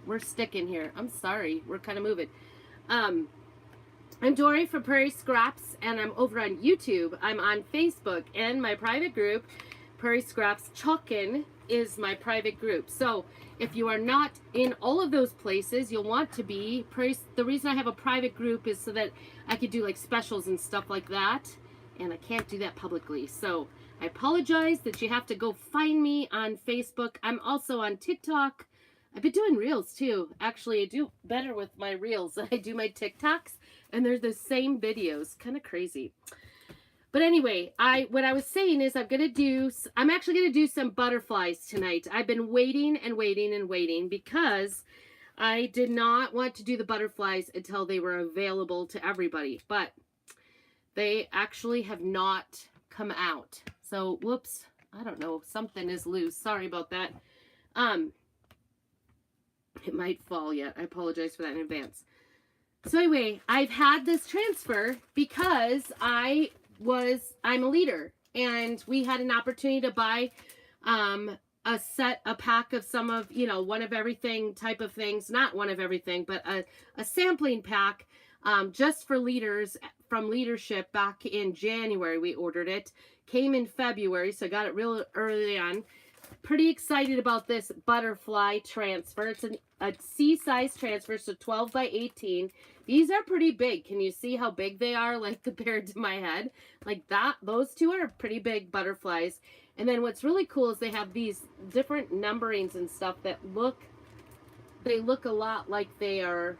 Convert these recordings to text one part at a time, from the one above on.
we're sticking here. I'm sorry. We're kind of moving. Um, I'm Dory from Prairie Scraps, and I'm over on YouTube. I'm on Facebook, and my private group, Prairie Scraps Chalkin, is my private group. So if you are not in all of those places, you'll want to be. The reason I have a private group is so that I could do like specials and stuff like that, and I can't do that publicly. So I apologize that you have to go find me on Facebook. I'm also on TikTok. I've been doing reels too. Actually, I do better with my reels than I do my TikToks, and they're the same videos. Kind of crazy. But anyway, what I was saying is I'm actually gonna do some butterflies tonight. I've been waiting and waiting and waiting because I did not want to do the butterflies until they were available to everybody, but they actually have not come out. So, whoops, I don't know, something is loose. Sorry about that. It might fall yet. I apologize for that in advance. So anyway, I've had this transfer because I'm a leader, and we had an opportunity to buy a pack of some of, one of everything type of things, not one of everything, but a sampling pack just for leaders from leadership. Back in January we ordered it, came in February, so I got it real early on. Pretty excited about this butterfly transfer. It's a C-size transfer, so 12 by 18. These are pretty big. Can you see how big they are, like compared to my head? Like that, those two are pretty big butterflies. And then what's really cool is they have these different numberings and stuff that look a lot like they are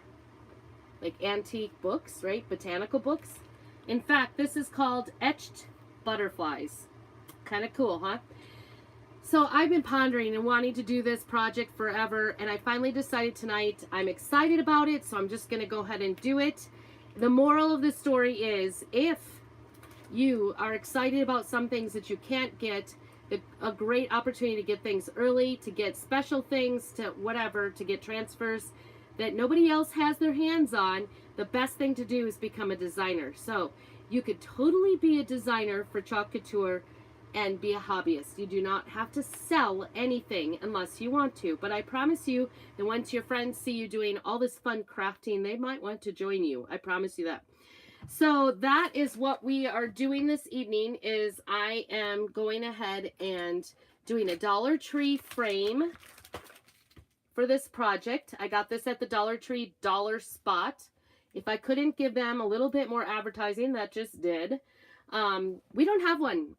like antique books, right? Botanical books. In fact, this is called etched butterflies. Kind of cool, huh? So I've been pondering and wanting to do this project forever, and I finally decided tonight. I'm excited about it, so I'm just going to go ahead and do it. The moral of the story is, if you are excited about some things that you can't get, a great opportunity to get things early, to get special things, to whatever, to get transfers that nobody else has their hands on, the best thing to do is become a designer. So you could totally be a designer for Chalk Couture and be a hobbyist. You do not have to sell anything unless you want to. But I promise you that once your friends see you doing all this fun crafting, they might want to join you. I promise you that. So that is what we are doing this evening. Is I am going ahead and doing a Dollar Tree frame for this project. I got this at the Dollar Tree Dollarspot. If I couldn't give them a little bit more advertising, that just did. We don't have one.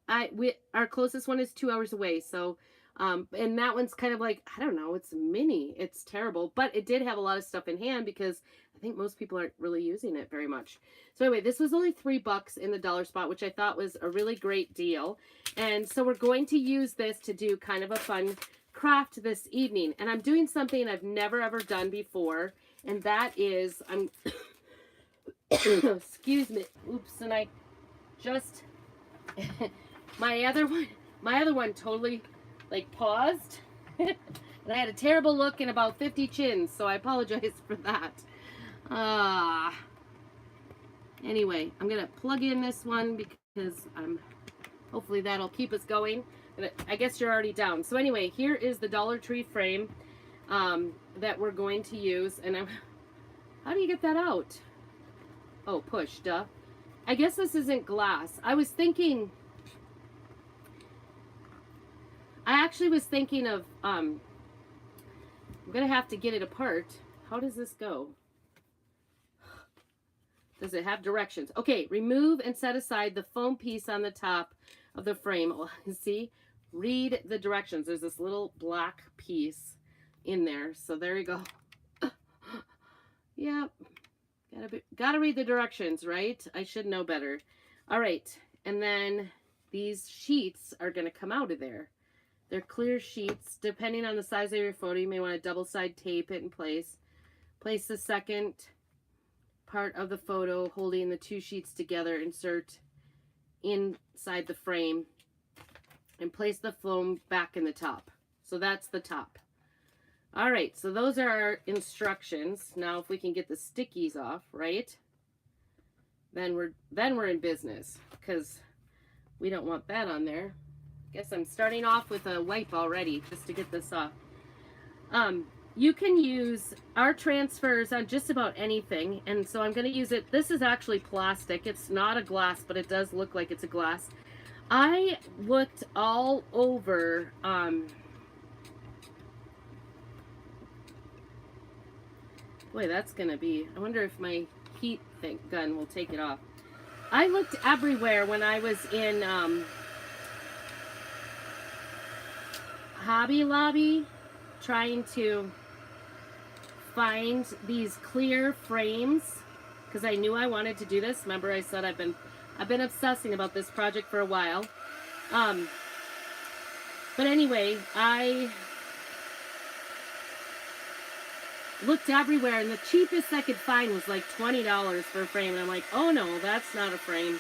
Our closest one is 2 hours away. So, and that one's kind of like, I don't know, it's mini. It's terrible, but it did have a lot of stuff in hand because I think most people aren't really using it very much. So anyway, this was only $3 in the Dollarspot, which I thought was a really great deal. And so we're going to use this to do kind of a fun craft this evening. And I'm doing something I've never ever done before. And that is, excuse me. Oops. And I just my other one totally like paused and I had a terrible look and about 50 chins, so I apologize for that. Anyway, I'm gonna plug in this one because hopefully that'll keep us going. I guess you're already down. So anyway, here is the Dollar Tree frame that we're going to use. And how do you get that out? Oh, push, duh. I guess this isn't glass. I actually was thinking of, I'm going to have to get it apart. How does this go? Does it have directions? Okay, remove and set aside the foam piece on the top of the frame. See, read the directions. There's this little black piece in there. So there you go. Yep. Gotta read the directions, right? I should know better. All right, and then these sheets are gonna come out of there. They're clear sheets. Depending on the size of your photo, you may want to double side tape it in place. Place the second part of the photo holding the two sheets together. Insert inside the frame and place the foam back in the top. So that's the top. All right, so those are our instructions. Now, if we can get the stickies off, right? Then we're in business, because we don't want that on there. Guess I'm starting off with a wipe already just to get this off. you can use our transfers on just about anything. And so I'm going to use it. This is actually plastic. It's not a glass, but it does look like it's a glass. I looked all over, boy, that's going to be, I wonder if my heat gun will take it off. I looked everywhere when I was in Hobby Lobby trying to find these clear frames because I knew I wanted to do this. Remember I said I've been obsessing about this project for a while. But anyway, I looked everywhere, and the cheapest I could find was like $20 for a frame. And I'm like, oh no, that's not a frame.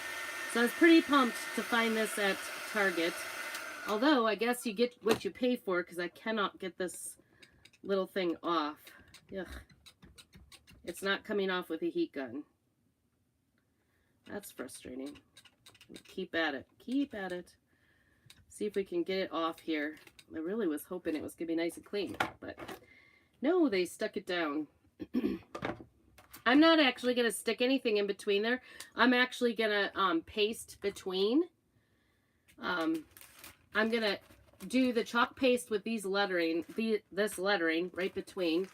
So I was pretty pumped to find this at Target. Although, I guess you get what you pay for, because I cannot get this little thing off. Ugh. It's not coming off with a heat gun. That's frustrating. Keep at it. Keep at it. See if we can get it off here. I really was hoping it was going to be nice and clean, but no, they stuck it down. I'm not actually going to stick anything in between there. I'm actually going to paste between. I'm going to do the chalk paste with these lettering, this lettering right between.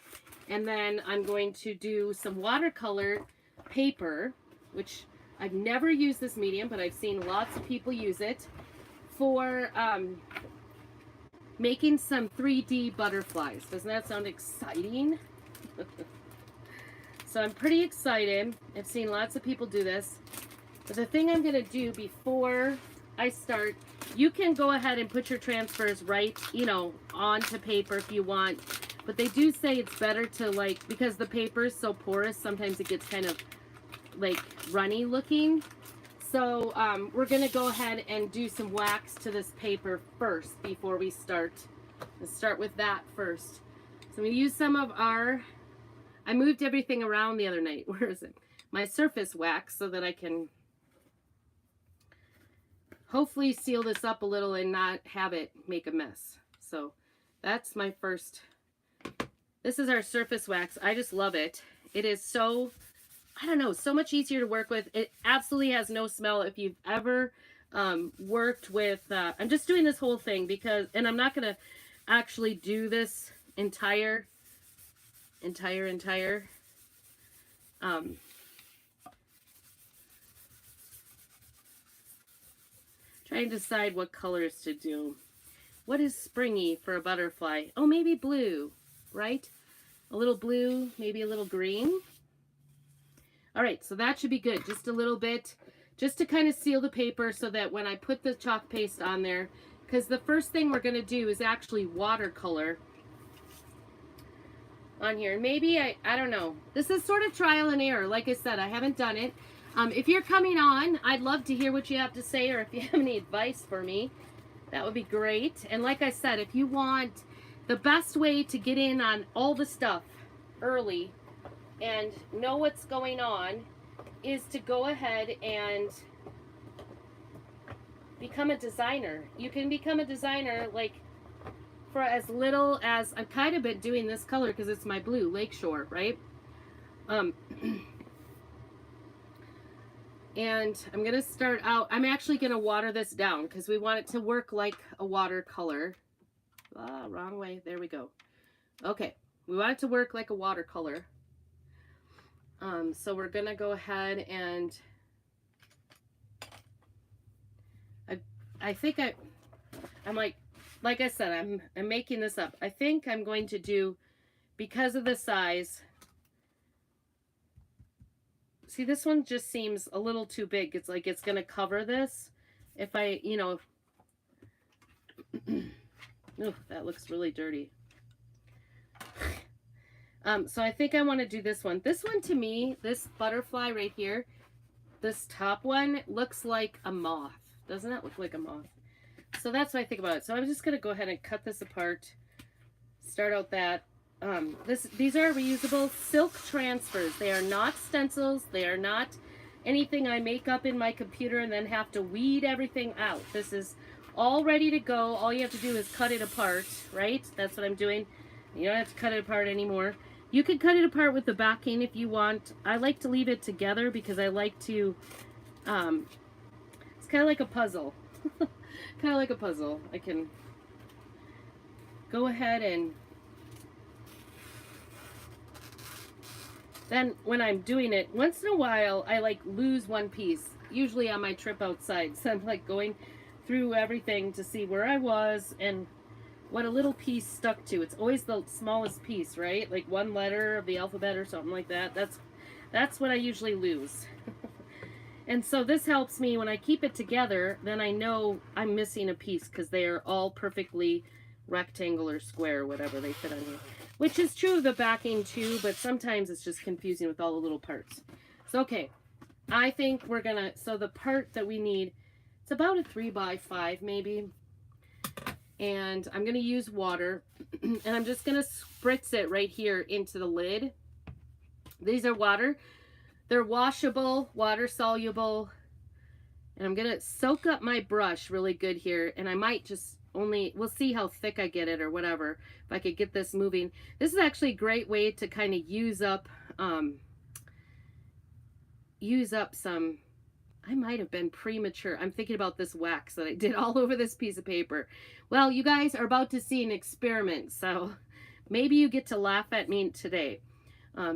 And then I'm going to do some watercolor paper, which I've never used this medium, but I've seen lots of people use it for making some 3D butterflies. Doesn't that sound exciting? So I'm pretty excited. I've seen lots of people do this. But the thing I'm going to do before I start, you can go ahead and put your transfers right, you know, onto paper if you want. But they do say it's better to, like, because the paper is so porous, sometimes it gets kind of like runny looking. So we're going to go ahead and do some wax to this paper first before we start. Let's start with that first. So we use some of our, I moved everything around the other night. Where is it? My surface wax, so that I can hopefully seal this up a little and not have it make a mess. So that's my first. This is our surface wax. I just love it. It is so, I don't know, so much easier to work with. It absolutely has no smell. If you've ever worked with, I'm just doing this whole thing because, and I'm not going to actually do this entire, trying to decide what colors to do. What is springy for a butterfly? Oh, maybe blue, right? A little blue, maybe a little green. All right, so that should be good. Just a little bit, just to kind of seal the paper so that when I put the chalk paste on there, because the first thing we're going to do is actually watercolor on here. Maybe, I don't know. This is sort of trial and error. Like I said, I haven't done it. If you're coming on, I'd love to hear what you have to say, or if you have any advice for me, that would be great. And like I said, if you want the best way to get in on all the stuff early and know what's going on is to go ahead and become a designer. You can become a designer like for as little as, I've kind of been doing this color because it's my blue, Lakeshore, right? And I'm going to start out, I'm actually going to water this down because we want it to work like a watercolor. Ah, wrong way. There we go. Okay. We want it to work like a watercolor. So we're going to go ahead and I think I'm like I said, I'm making this up. I think I'm going to do, because of the size, see, this one just seems a little too big. It's like it's going to cover this. If I, you know, oh, that looks really dirty. So I think I want to do this one. This one, to me, this butterfly right here, this top one looks like a moth. Doesn't that look like a moth? So that's what I think about it. So I'm just going to go ahead and cut this apart. Start out that. These are reusable silk transfers. They are not stencils. They are not anything I make up in my computer and then have to weed everything out. This is all ready to go. All you have to do is cut it apart, right? That's what I'm doing. You don't have to cut it apart anymore. You could cut it apart with the backing if you want. I like to leave it together because I like to, it's kind of like a puzzle. Kind of like a puzzle. I can go ahead and then when I'm doing it, once in a while, I like lose one piece, usually on my trip outside. So I'm like going through everything to see where I was and what a little piece stuck to. It's always the smallest piece, right? Like one letter of the alphabet or something like that. That's what I usually lose. And so this helps me when I keep it together, then I know I'm missing a piece because they are all perfectly rectangular, square, whatever they fit on here. Which is true of the backing too, but sometimes it's just confusing with all the little parts. So, okay, I think we're gonna, so the part that we need, it's about a 3x5 maybe. And I'm gonna use water, and I'm just gonna spritz it right here into the lid. These are water. They're washable, water soluble. And I'm gonna soak up my brush really good here, and I might just we'll see how thick I get it or whatever, if I could get this moving. This is actually a great way to kind of use up some, I might have been premature. I'm thinking about this wax that I did all over this piece of paper. Well, you guys are about to see an experiment, so maybe you get to laugh at me today.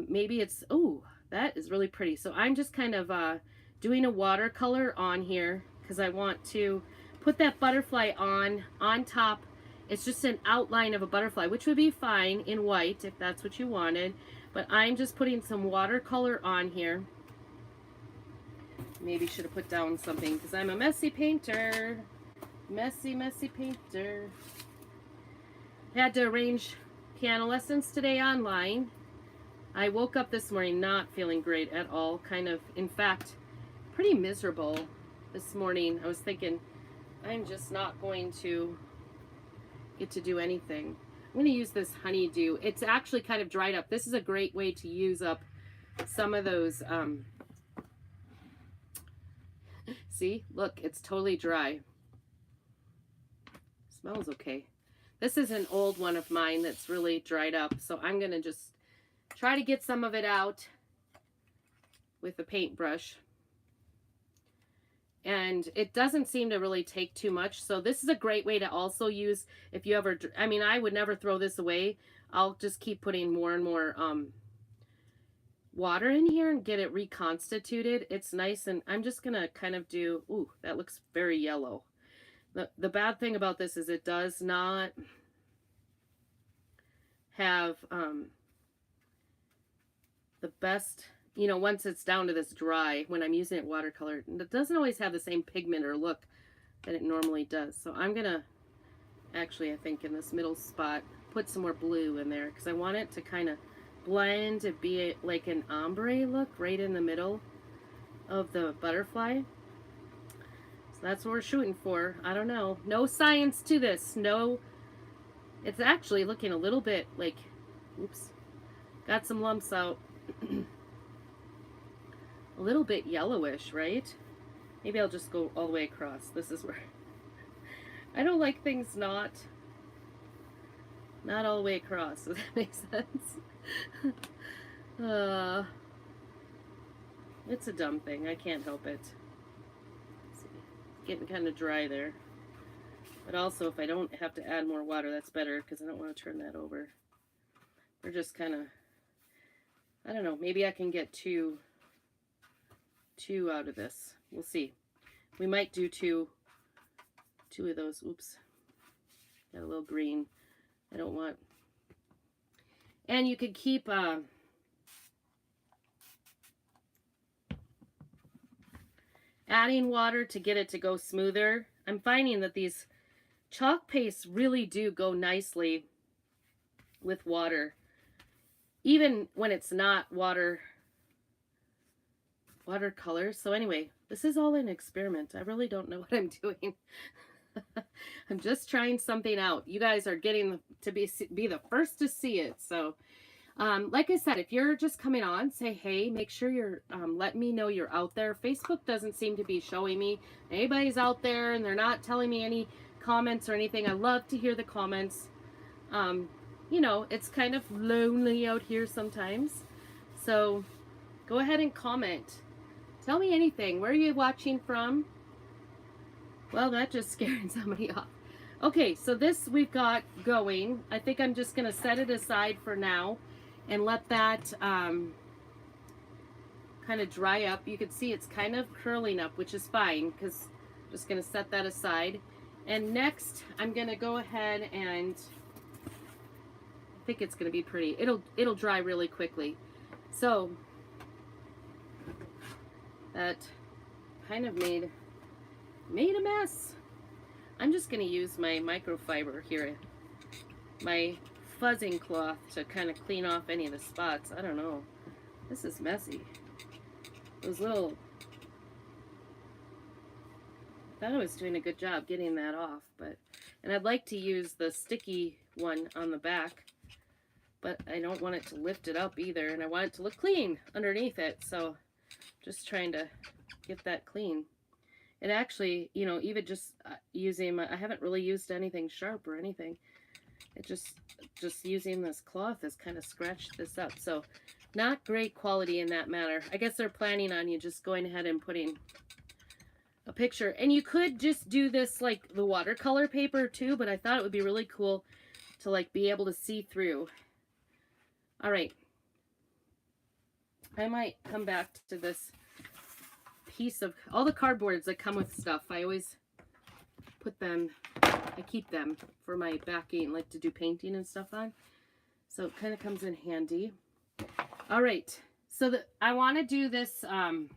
Maybe it's, oh, that is really pretty. So I'm just kind of doing a watercolor on here because I want to put that butterfly on top. It's just an outline of a butterfly, which would be fine in white if that's what you wanted. But I'm just putting some watercolor on here. Maybe should have put down something because I'm a messy painter. Messy, messy painter. Had to arrange piano lessons today online. I woke up this morning not feeling great at all. Kind of, in fact, pretty miserable this morning. I was thinking, I'm just not going to get to do anything. I'm going to use this honeydew. It's actually kind of dried up. This is a great way to use up some of those. See, look, it's totally dry. Smells okay. This is an old one of mine that's really dried up. So I'm going to just try to get some of it out with a paintbrush. And it doesn't seem to really take too much. So this is a great way to also use if you ever, I mean, I would never throw this away. I'll just keep putting more and more water in here and get it reconstituted. It's nice. And I'm just going to kind of do, ooh, that looks very yellow. The bad thing about this is it does not have the best, you know, once it's down to this dry, when I'm using it watercolor, it doesn't always have the same pigment or look that it normally does. So I'm gonna actually, I think in this middle spot, put some more blue in there because I want it to kind of blend to be like an ombre look right in the middle of the butterfly. So that's what we're shooting for. I don't know. No science to this. No, it's actually looking a little bit like, oops, got some lumps out. A little bit yellowish, right? Maybe I'll just go all the way across. This is where I don't like things not all the way across. Does that make sense? It's a dumb thing. I can't help it. Let's see. It's getting kind of dry there. But also, if I don't have to add more water, that's better because I don't want to turn that over. We're just kind of, I don't know, maybe I can get two out of this. We'll see. We might do two of those. Oops. Got a little green. I don't want. And you could keep adding water to get it to go smoother. I'm finding that these chalk pastes really do go nicely with water. Even when it's not watercolor. So anyway, this is all an experiment. I really don't know what I'm doing. I'm just trying something out. You guys are getting to be the first to see it. So like I said, if you're just coming on, say hey, make sure you're letting me know you're out there. Facebook doesn't seem to be showing me anybody's out there, and they're not telling me any comments or anything. I love to hear the comments. you know, it's kind of lonely out here sometimes. So go ahead and comment. Tell me anything. Where are you watching from? Well, that just scared somebody off. Okay, so this we've got going. I think I'm just going to set it aside for now and let that kind of dry up. You can see it's kind of curling up, which is fine because I'm just going to set that aside. And next, I'm going to go ahead and I think it's going to be pretty. It'll dry really quickly. So that kind of made a mess. I'm just going to use my microfiber here, my fuzzing cloth, to kind of clean off any of the spots. I don't know. This is messy. Those little... I thought I was doing a good job getting that off, but... And I'd like to use the sticky one on the back, but I don't want it to lift it up either, and I want it to look clean underneath it, so just trying to get that clean. It actually, you know, even just using I haven't really used anything sharp or anything. It just using this cloth has kind of scratched this up. So not great quality in that matter. I guess they're planning on you just going ahead and putting a picture. And you could just do this like the watercolor paper too, but I thought it would be really cool to like be able to see through. All right. I might come back to this piece of all the cardboards that come with stuff. I always put them, I keep them for my backing, like to do painting and stuff on. So it kind of comes in handy. All right, so I want to do this. The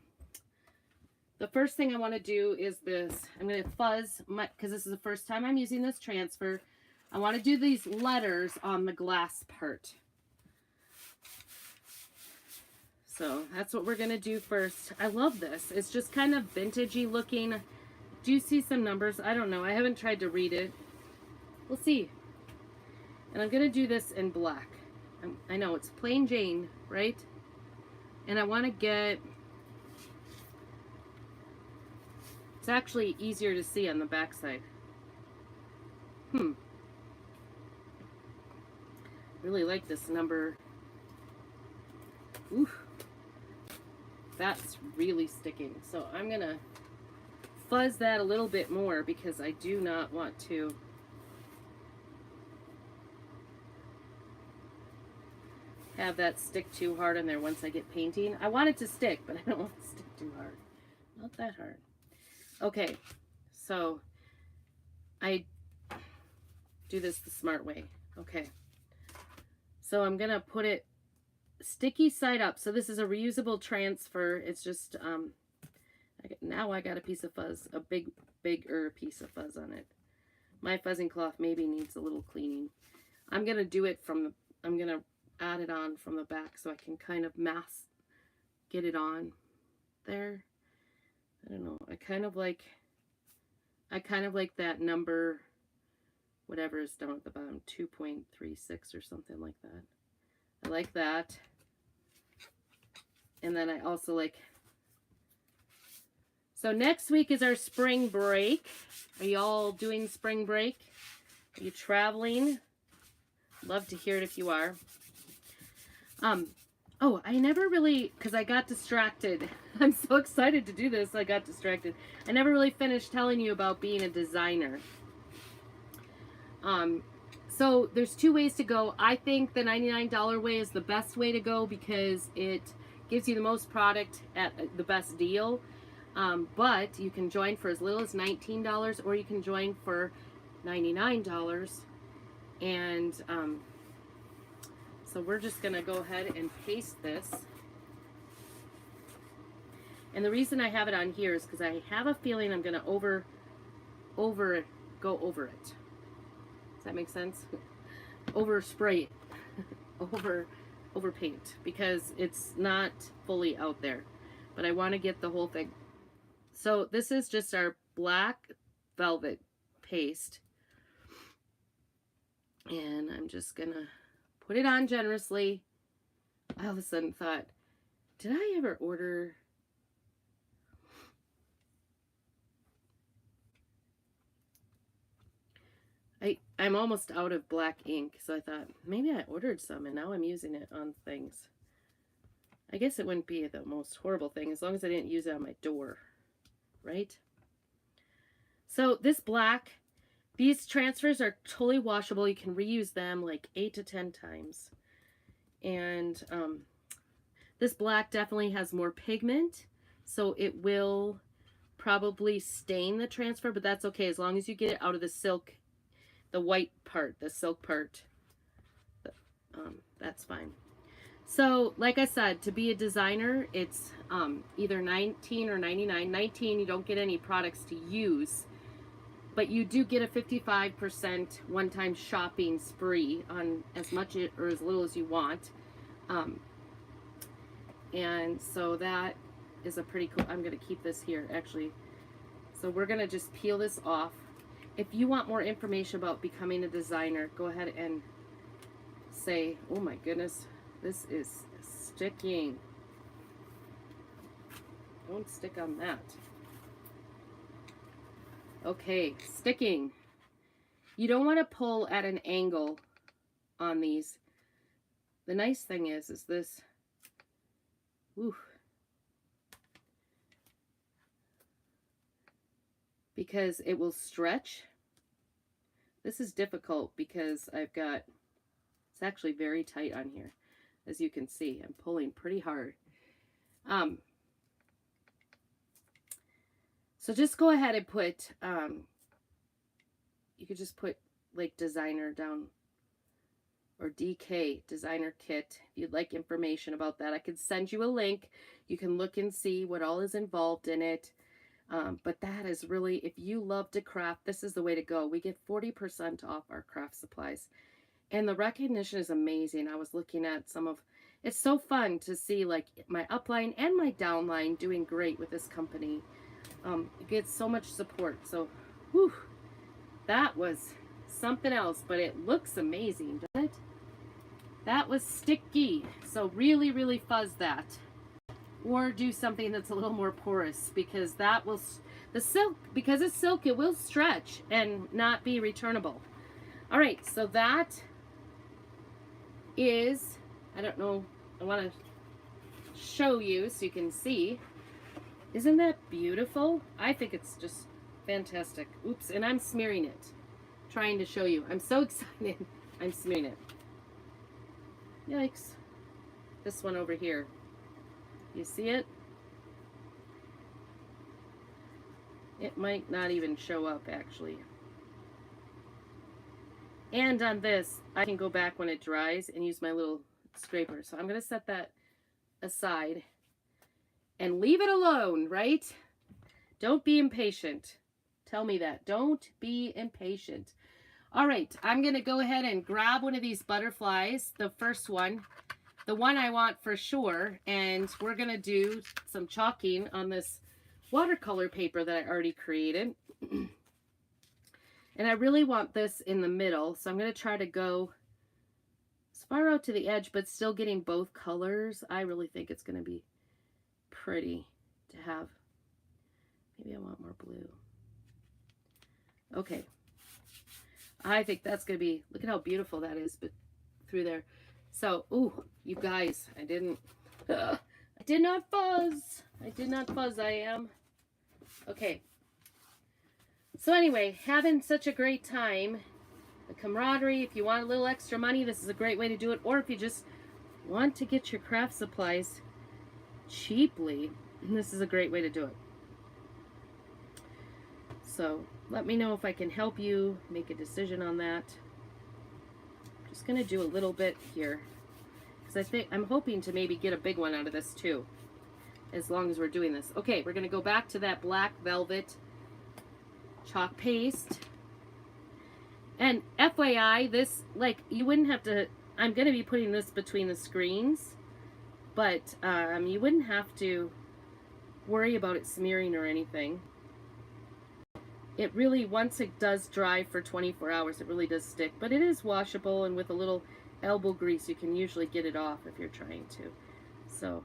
first thing I want to do is this. I'm going to fuzz because this is the first time I'm using this transfer. I want to do these letters on the glass part. So that's what we're going to do first. I love this. It's just kind of vintagey looking. Do you see some numbers? I don't know. I haven't tried to read it. We'll see. And I'm going to do this in black. I know it's plain Jane, right? And I want to get... It's actually easier to see on the back side. Really like this number. Ooh. That's really sticking. So I'm going to fuzz that a little bit more because I do not want to have that stick too hard in there once I get painting. I want it to stick, but I don't want it to stick too hard. Not that hard. Okay, so I do this the smart way. Okay, so I'm going to put it sticky side up. So this is a reusable transfer. It's just now I got a piece of fuzz, a bigger piece of fuzz on it. My fuzzing cloth maybe needs a little cleaning. I'm gonna do it from I'm gonna add it on from the back so I can kind of get it on there. I don't know. I kind of like that number, whatever is down at the bottom, 2.36 or something like that. I like that. And then I also like... So next week is our spring break. Are you all doing spring break? Are you traveling? Love to hear it if you are. Oh, I never really, because I got distracted. I'm so excited to do this, I got distracted. I never really finished telling you about being a designer. So there's two ways to go. I think the $99 way is the best way to go because it gives you the most product at the best deal. But you can join for as little as $19 or you can join for $99. And so we're just going to go ahead and paste this. And the reason I have it on here is because I have a feeling I'm going to go over it. Does that make sense? Over spray it. over paint because it's not fully out there. But I want to get the whole thing. So this is just our black velvet paste. And I'm just going to put it on generously. I all of a sudden thought, did I ever order... I'm almost out of black ink, so I thought maybe I ordered some and now I'm using it on things. I guess it wouldn't be the most horrible thing as long as I didn't use it on my door, right? So this black, these transfers are totally washable. You can reuse them like 8 to 10 times. And this black definitely has more pigment, so it will probably stain the transfer, but that's okay as long as you get it out of the silk, the white part, the silk part. That's fine. So, like I said, to be a designer, it's either $19 or $99. $19, you don't get any products to use, but you do get a 55% one-time shopping spree on as much or as little as you want. And so that is a pretty cool, I'm going to keep this here actually. So we're going to just peel this off. If you want more information about becoming a designer, go ahead and say, oh my goodness, this is sticking. Don't stick on that. Okay, sticking. You don't want to pull at an angle on these. The nice thing is this, whew, because it will stretch. This is difficult because I've got, it's actually very tight on here. As you can see, I'm pulling pretty hard. So just go ahead and put, you could just put like designer down, or DK, designer kit. If you'd like information about that, I could send you a link. You can look and see what all is involved in it. But that is really, if you love to craft, this is the way to go. We get 40% off our craft supplies. And the recognition is amazing. I was looking at some of, it's so fun to see like my upline and my downline doing great with this company. It gets so much support. So, whew, that was something else, but it looks amazing, doesn't it? That was sticky. So really, really fuzz that. Or do something that's a little more porous, because that will, the silk, because it's silk, it will stretch and not be returnable. All right, so that is, I don't know, I want to show you so you can see. Isn't that beautiful? I think it's just fantastic. Oops, and I'm smearing it, trying to show you. I'm so excited. I'm smearing it. Yikes. This one over here. You see it? It might not even show up actually. And on this, I can go back when it dries and use my little scraper. So I'm going to set that aside and leave it alone, right? Don't be impatient. Tell me that. Don't be impatient. All right, I'm going to go ahead and grab one of these butterflies, the first one, the one I want for sure, and we're going to do some chalking on this watercolor paper that I already created. And I really want this in the middle, so I'm going to try to go as far out to the edge, but still getting both colors. I really think it's going to be pretty to have. Maybe I want more blue. Okay. I think that's going to be, look at how beautiful that is, but through there. So, ooh, you guys, I did not fuzz. I did not fuzz, I am. Okay. So anyway, having such a great time, the camaraderie, if you want a little extra money, this is a great way to do it. Or if you just want to get your craft supplies cheaply, this is a great way to do it. So let me know if I can help you make a decision on that. I'm just going to do a little bit here, because I'm hoping to maybe get a big one out of this too, as long as we're doing this. Okay, we're going to go back to that black velvet chalk paste. And FYI, this, like, you wouldn't have to, I'm going to be putting this between the screens, but you wouldn't have to worry about it smearing or anything. It really, once it does dry for 24 hours, it really does stick, but it is washable, and with a little elbow grease, you can usually get it off if you're trying to. So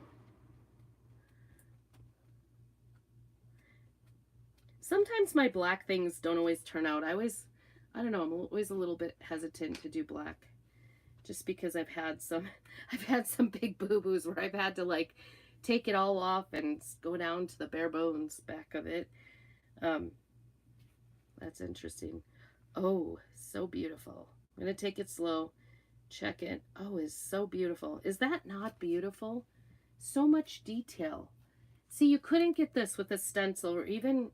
sometimes my black things don't always turn out. I I don't know, I'm always a little bit hesitant to do black. Just because I've had some big boo-boos where I've had to like take it all off and go down to the bare bones back of it. That's interesting. Oh, so beautiful. I'm gonna take it slow. Check it. Oh, it's so beautiful. Is that not beautiful? So much detail. See, you couldn't get this with a stencil or even,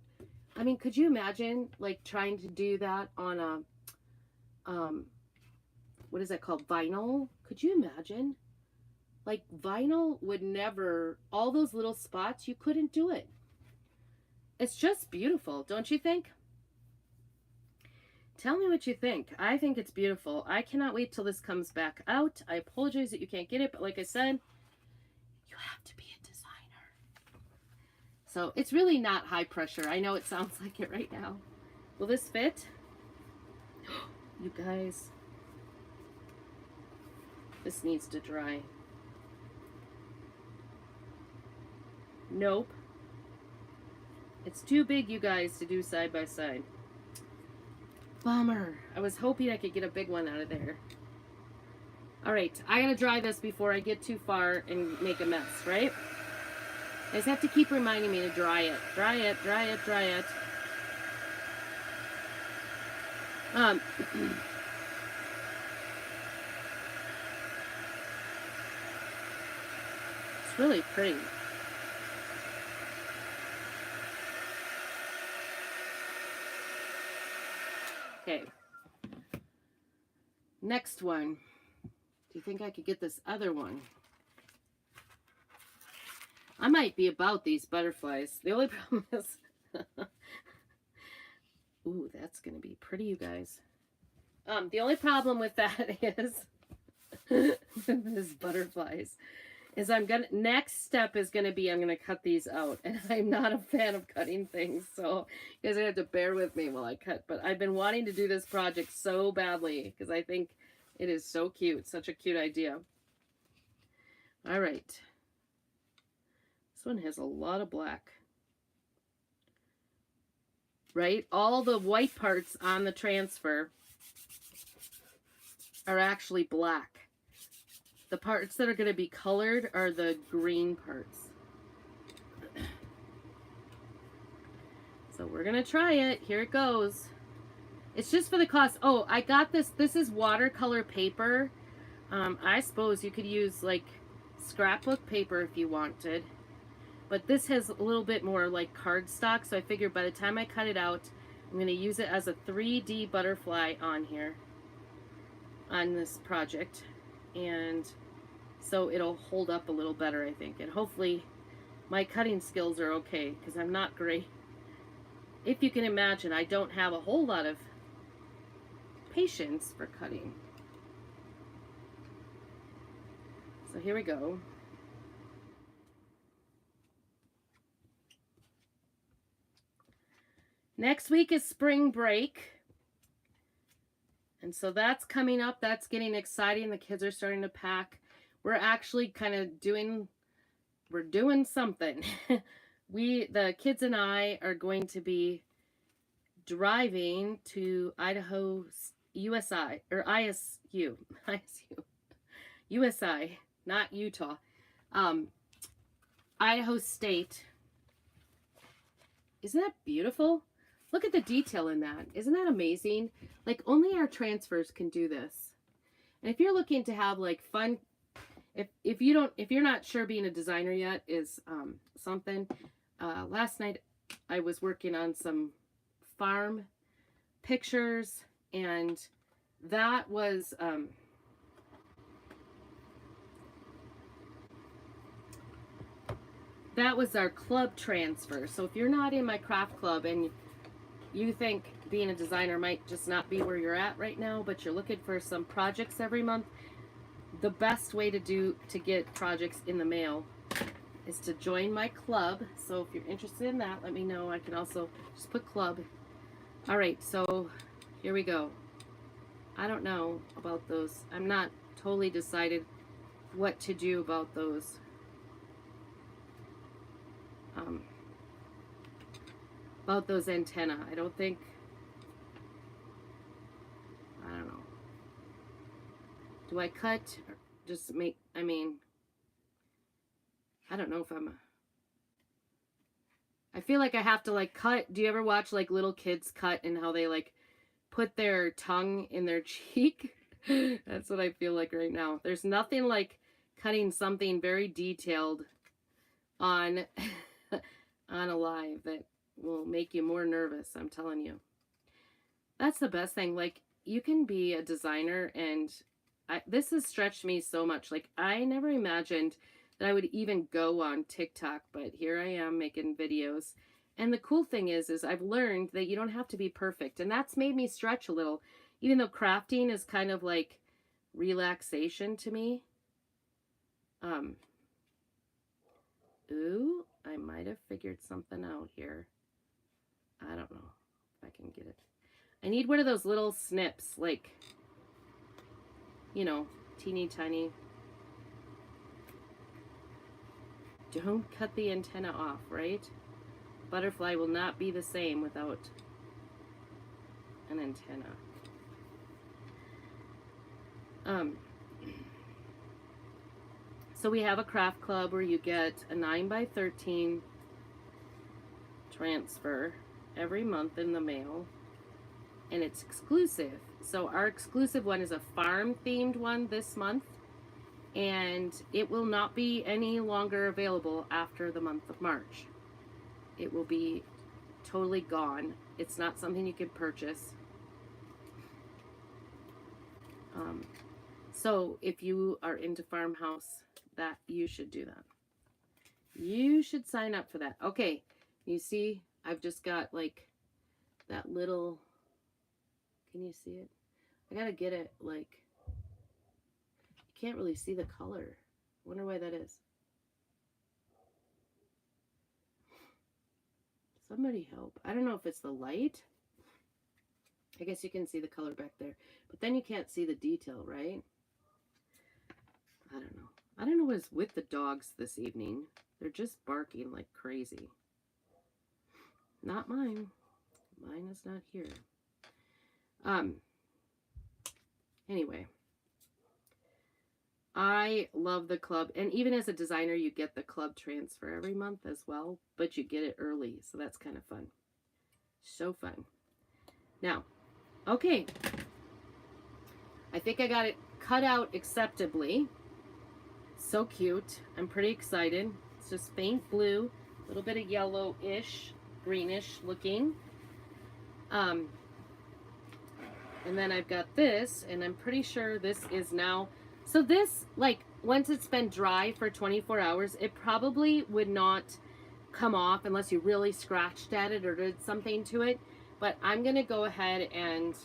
I mean, could you imagine like trying to do that on a, what is that called? Vinyl? Could you imagine? Like vinyl would never, all those little spots, you couldn't do it. It's just beautiful, don't you think? Tell me what you think. I think it's beautiful. I cannot wait till this comes back out. I apologize that you can't get it, but like I said, you have to be a designer. So it's really not high pressure. I know it sounds like it right now. Will this fit? You guys, this needs to dry. Nope. It's too big, you guys, to do side by side. Bummer. I was hoping I could get a big one out of there. All right, I gotta dry this before I get too far and make a mess, right? I just have to keep reminding me to dry it. Dry it, dry it, dry it. It's really pretty. Okay. Next one. Do you think I could get this other one? I might be about these butterflies. The only problem is... Ooh, that's going to be pretty, you guys. The only problem with that is... these butterflies. Is next step is going to be I'm going to cut these out. And I'm not a fan of cutting things. So you guys have to bear with me while I cut. But I've been wanting to do this project so badly. Because I think it is so cute. Such a cute idea. All right. This one has a lot of black. Right? All the white parts on the transfer are actually black. The parts that are going to be colored are the green parts. So we're going to try it. Here it goes. It's just for the cost. Oh, I got this. This is watercolor paper. I suppose you could use like scrapbook paper if you wanted. But this has a little bit more like cardstock. So I figured by the time I cut it out, I'm going to use it as a 3D butterfly on here. On this project. And so it'll hold up a little better, I think. And hopefully my cutting skills are okay, because I'm not great. If you can imagine, I don't have a whole lot of patience for cutting. So here we go. Next week is spring break. And so that's coming up. That's getting exciting. The kids are starting to pack. We're actually kind of doing something. The kids and I are going to be driving to Idaho, USI, or ISU, USI, not Utah, Idaho State. Isn't that beautiful? Look at the detail in that. Isn't that amazing? Like only our transfers can do this. And if you're looking to have like fun, if you're not sure being a designer yet is something. Last night I was working on some farm pictures, and that was our club transfer. So if you're not in my craft club and you think being a designer might just not be where you're at right now, but you're looking for some projects every month, the best way to get projects in the mail is to join my club. So if you're interested in that, let me know. I can also just put club. All right, so here we go. I don't know about those. I'm not totally decided what to do about those. About those antennae. I don't think I don't know. Do I cut or just make, I mean, I don't know if I feel like I have to like cut. Do you ever watch like little kids cut and how they like put their tongue in their cheek? That's what I feel like right now. There's nothing like cutting something very detailed on on a live that will make you more nervous, I'm telling you. That's the best thing. Like, you can be a designer, and this has stretched me so much. Like, I never imagined that I would even go on TikTok, but here I am making videos. And the cool thing is I've learned that you don't have to be perfect, and that's made me stretch a little, even though crafting is kind of like relaxation to me. Ooh, I might have figured something out here. I don't know if I can get it. I need one of those little snips, like, you know, teeny tiny. Don't cut the antenna off, right? Butterfly will not be the same without an antenna. So we have a craft club where you get a 9x13 transfer every month in the mail, and it's exclusive. So our exclusive one is a farm themed one this month, and it will not be any longer available after the month of March. It will be totally gone. It's not something you can purchase. So if you are into farmhouse, that you should do that. You should sign up for that. Okay, you see, I've just got like that little, can you see it? I gotta get it like, you can't really see the color. I wonder why that is. Somebody help. I don't know if it's the light. I guess you can see the color back there, but then you can't see the detail, right? I don't know. I don't know what is with the dogs this evening. They're just barking like crazy. Not mine. Mine is not here. Anyway, I love the club, and even as a designer, you get the club transfer every month as well, but you get it early, so that's kind of fun. So fun. Now, okay, I think I got it cut out acceptably. So cute. I'm pretty excited. It's just faint blue, a little bit of yellowish, greenish looking. And then I've got this, and I'm pretty sure this is now, so this, like, once it's been dry for 24 hours, it probably would not come off unless you really scratched at it or did something to it. But I'm going to go ahead and,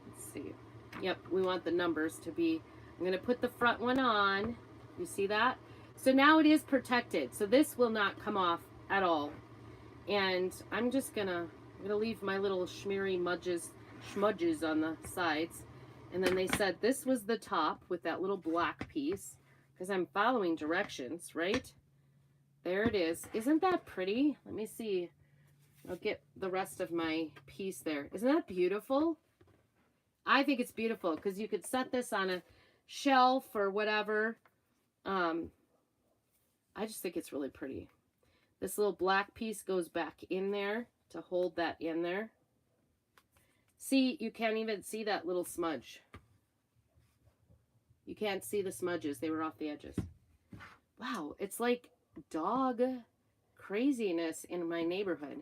let's see. Yep, we want the numbers to be, I'm going to put the front one on. You see that? So now it is protected. So this will not come off at all. And I'm just going to leave my little schmeary smudges on the sides. And then they said this was the top with that little black piece, because I'm following directions, right? There it is. Isn't that pretty? Let me see. I'll get the rest of my piece there. Isn't that beautiful? I think it's beautiful because you could set this on a shelf or whatever. I just think it's really pretty. This little black piece goes back in there to hold that in there. See, you can't even see that little smudge. You can't see the smudges. They were off the edges. Wow, it's like dog craziness in my neighborhood.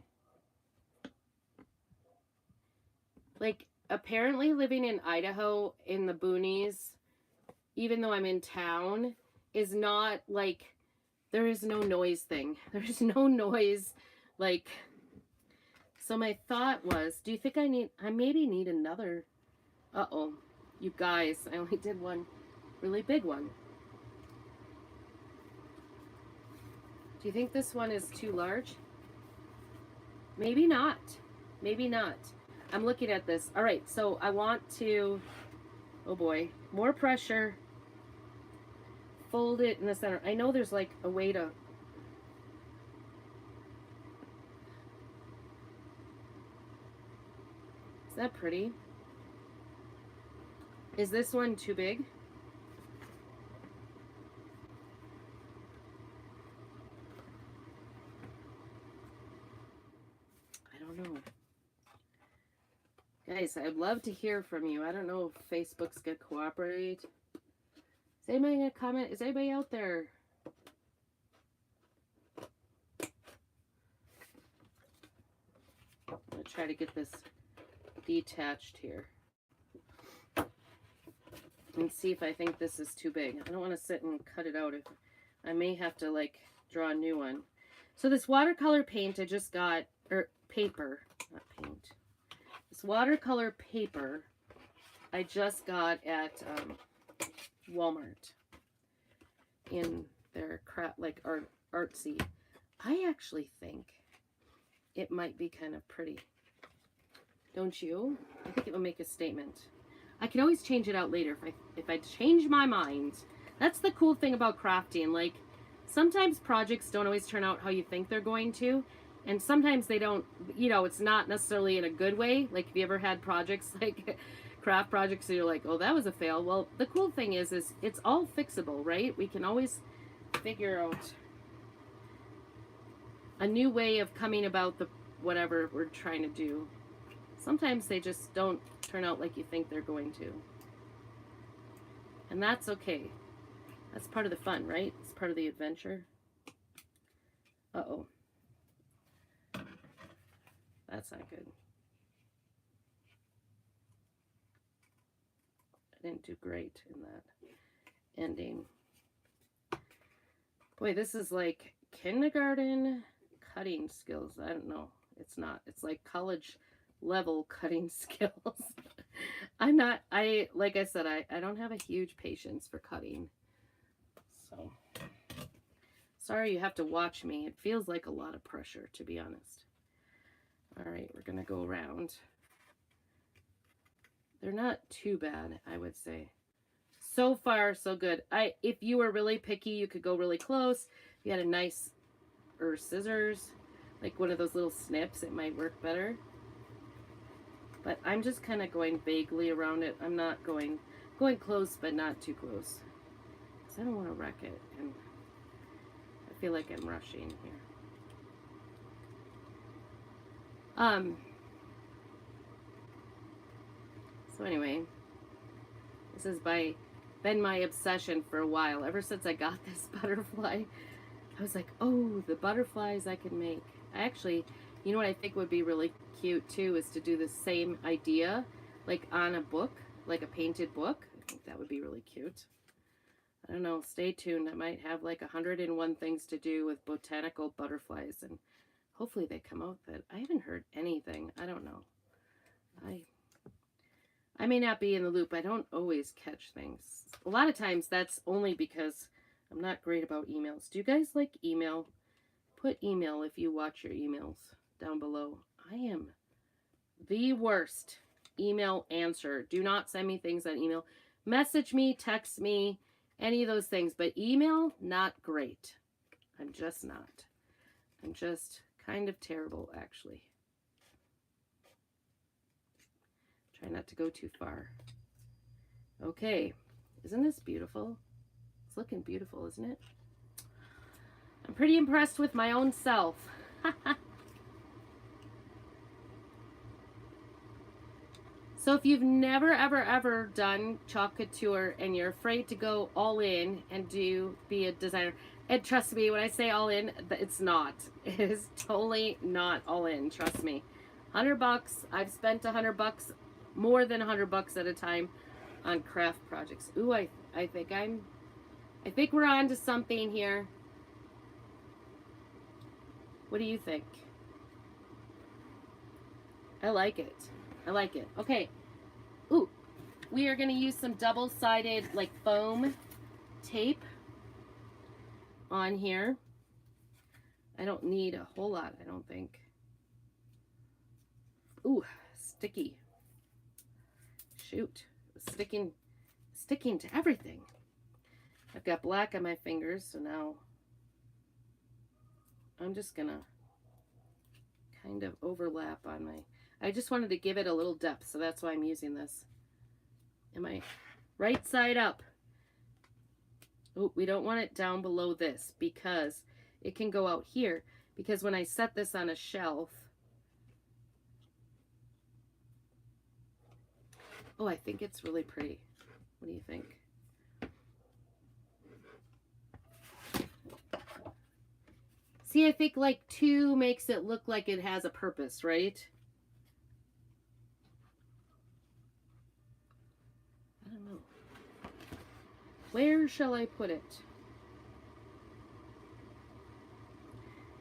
Like, apparently living in Idaho in the boonies, even though I'm in town, is not like, there is no noise thing. There's no noise, like, so my thought was, do you think I maybe need another, uh-oh, you guys, I only did one really big one. Do you think this one is too large? Maybe not. Maybe not. I'm looking at this. All right, so I want to, oh boy, more pressure. Fold it in the center. I know there's like a way to, is that pretty? Is this one too big? I don't know. Guys, I'd love to hear from you. I don't know if Facebook's gonna cooperate. Is anybody gonna comment? Is anybody out there? I'm gonna try to get this detached here and see if I think this is too big. I don't want to sit and cut it out. If I may have to like draw a new one. So this watercolor paint I just got, or paper, not paint. This watercolor paper I just got at Walmart in their crap, like artsy. I actually think it might be kind of pretty. Don't you? I think it will make a statement. I can always change it out later if I change my mind. That's the cool thing about crafting. Like, sometimes projects don't always turn out how you think they're going to. And sometimes they don't, you know, it's not necessarily in a good way. Like, have you ever had projects, like craft projects, and you're like, oh, that was a fail? Well, the cool thing is it's all fixable, right? We can always figure out a new way of coming about the whatever we're trying to do. Sometimes they just don't turn out like you think they're going to. And that's okay. That's part of the fun, right? It's part of the adventure. Uh-oh. That's not good. I didn't do great in that ending. Boy, this is like kindergarten cutting skills. I don't know. It's not. It's like college level cutting skills. Like I said, I don't have a huge patience for cutting. So, sorry you have to watch me. It feels like a lot of pressure, to be honest. All right, we're going to go around. They're not too bad, I would say. So far, so good. If you were really picky, you could go really close. If you had a nice scissors, like one of those little snips, it might work better. But I'm just kind of going vaguely around it. I'm not going close, but not too close. Because I don't want to wreck it. And I feel like I'm rushing here. So anyway, this has been my obsession for a while. Ever since I got this butterfly, I was like, oh, the butterflies I can make. I actually, you know what I think would be really cute too, is to do the same idea, like on a book, like a painted book. I think that would be really cute. I don't know, stay tuned. I might have like 101 things to do with botanical butterflies, and hopefully they come out. That I haven't heard anything. I don't know. I may not be in the loop. I don't always catch things. A lot of times that's only because I'm not great about emails. Do you guys like email? Put email if you watch your emails down below. I am the worst email answer. Do not send me things on email. Message me, text me, any of those things. But email, not great. I'm just not. I'm just kind of terrible, actually. Try not to go too far. Okay. Isn't this beautiful? It's looking beautiful, isn't it? I'm pretty impressed with my own self. So if you've never, ever, ever done chalk couture and you're afraid to go all in and be a designer, and trust me, when I say all in, it's not. It is totally not all in, trust me. $100, I've spent $100, more than $100 at a time on craft projects. Ooh, I think we're on to something here. What do you think? I like it. I like it. Okay. Ooh, we are going to use some double-sided, like, foam tape on here. I don't need a whole lot, I don't think. Ooh, sticky. Shoot. Sticking to everything. I've got black on my fingers, so now I'm just going to kind of overlap on my... I just wanted to give it a little depth, so that's why I'm using this. Am I right side up? Oh, we don't want it down below this because it can go out here. Because when I set this on a shelf, oh, I think it's really pretty. What do you think? See, I think like 2 makes it look like it has a purpose, right? I don't know. Where shall I put it?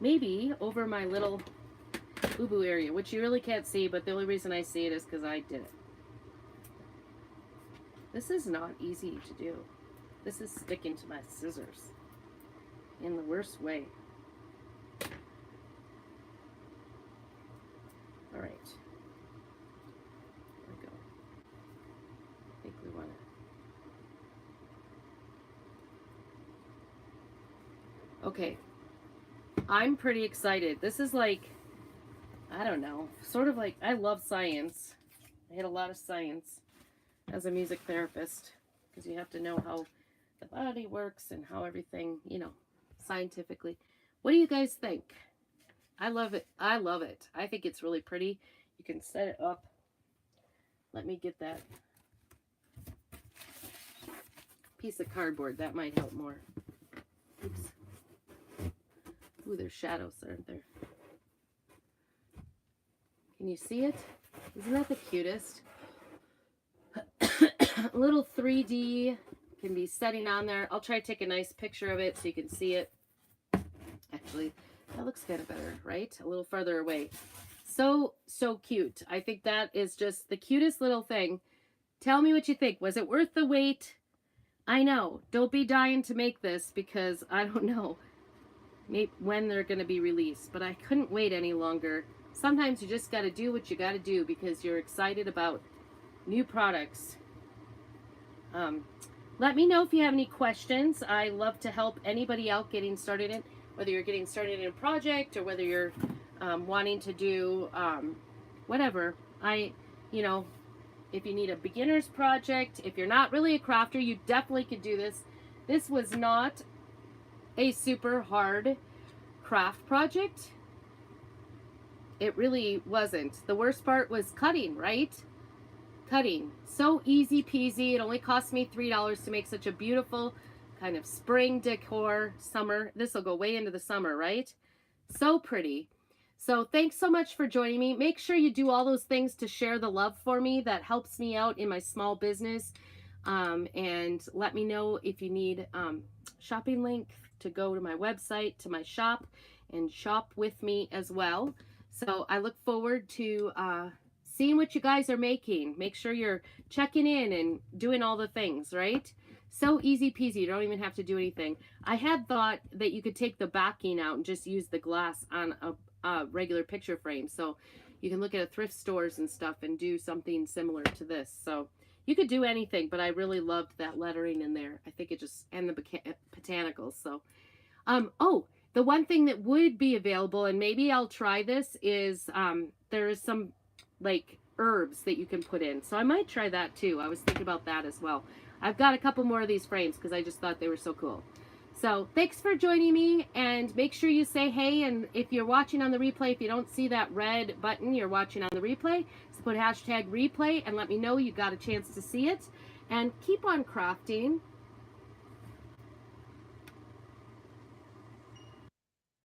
Maybe over my little boo-boo area, which you really can't see, but the only reason I see it is because I did it. This is not easy to do. This is sticking to my scissors in the worst way. All right. There we go. I think we want to. Okay. I'm pretty excited. This is like, I don't know, sort of like, I love science. I had a lot of science as a music therapist because you have to know how the body works and how everything, you know, scientifically. What do you guys think? I love it. I love it. I think it's really pretty. You can set it up. Let me get that piece of cardboard. That might help more. Oops. Ooh, there's shadows, aren't there? Can you see it? Isn't that the cutest? A little 3D can be setting on there. I'll try to take a nice picture of it so you can see it. Actually, that looks kind of better, right? A little further away. So cute. I think that is just the cutest little thing. Tell me what you think. Was it worth the wait? I know. Don't be dying to make this because I don't know when they're going to be released, but I couldn't wait any longer. Sometimes you just got to do what you got to do because you're excited about new products. Let me know if you have any questions. I love to help anybody out getting started in, whether you're getting started in a project or whether you're wanting to do whatever. You know, if you need a beginner's project, if you're not really a crafter, you definitely could do this. This was not a super hard craft project. It really wasn't. The worst part was cutting, right? Cutting. So easy peasy. It only cost me $3 to make such a beautiful kind of spring decor, summer. This will go way into the summer, right? So pretty. So thanks so much for joining me. Make sure you do all those things to share the love for me. That helps me out in my small business. And let me know if you need shopping link to go to my website, to my shop, and shop with me as well. So I look forward to seeing what you guys are making. Make sure you're checking in and doing all the things, right? So easy peasy. You don't even have to do anything. I had thought that you could take the backing out and just use the glass on a regular picture frame. So you can look at thrift stores and stuff and do something similar to this. So you could do anything, but I really loved that lettering in there. I think it just, and the botanicals. So, oh, the one thing that would be available, and maybe I'll try this, is there is some like herbs that you can put in. So I might try that too. I was thinking about that as well. I've got a couple more of these frames because I just thought they were so cool. So thanks for joining me, and make sure you say hey, and if you're watching on the replay, if you don't see that red button, you're watching on the replay, so put hashtag replay and let me know you got a chance to see it, and keep on crafting.